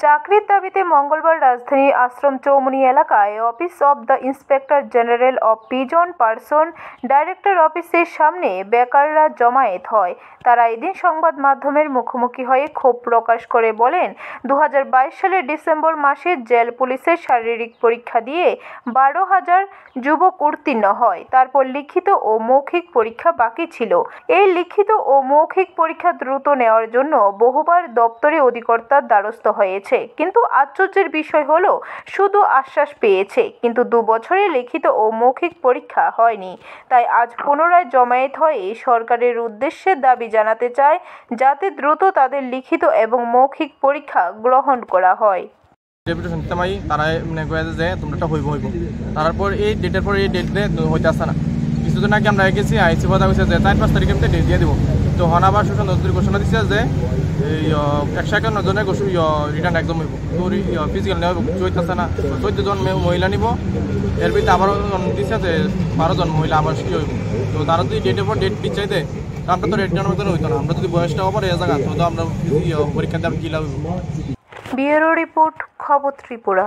চাকরির দাবিতে মঙ্গলবার রাজধানীর আশ্রম চৌমুহনী এলাকায় office of the inspector general of pigeon person director অফিসের সামনে বেকাররা জমায়েত হয়। তারা এদিন সংবাদ মাধ্যমের মুখোমুখি হয়ে ক্ষোভ প্রকাশ করে বলেন, 2022 সালের ডিসেম্বর মাসে জেল পুলিশের শারীরিক পরীক্ষা দিয়ে 12,000 যুবক উত্তীর্ণ হয়। তারপর লিখিত ও মৌখিক পরীক্ষা বাকি ছিল। এই লিখিত ও মৌখিক পরীক্ষা দ্রুত নেওয়ার জন্য বহুবার দপ্তরে অধিকর্তার দ্বারস্থ হয়েছে, কিন্তু আশ্চর্যের বিষয় হলো শুধু আশ্বাস পেয়েছে, কিন্তু 2 বছরে লিখিত ও মৌখিক পরীক্ষা হয়নি। তাই আজ পুনরায় জমায়েত হয়ে সরকারের উদ্দেশ্যে দাবি জানাতে চায় যাতে দ্রুত তাদের লিখিত এবং মৌখিক পরীক্ষা গ্রহণ করা হয়। ডেপুটেশন দিতামাই তারা মানে কয়ে যে তোমরা একটা হইব তারপর এই ডেটের পর এই ডেট হইতে আসছে না। কিছুদিন আগে আমরা গেছি আইসি কথা কইছে যে 4-5 তারিখের মধ্যে ডেট দিয়ে দিব। তো আবার শোষণ দপ্তর ঘোষণা দিচ্ছে যে 151 জনের রিটার্ন একদম হইব। তো ফিজিক্যাল নেওয়া চলতেছে না। 14 জন মহিলা নিব, এর ভিতরে আবার দিচ্ছে যে 12 জন মহিলা আবার কি হইব। তো তারা যদি ডেটের পর ডেট পিছাই দেয় আমরা তো রিটার্ন মতন হইতো না। আমরা যদি বয়সটা ওপর এই জায়গা তো আমরা পরীক্ষা দিয়ে কি লাভ। ব্যুরো রিপোর্ট, খবর ত্রিপুরা।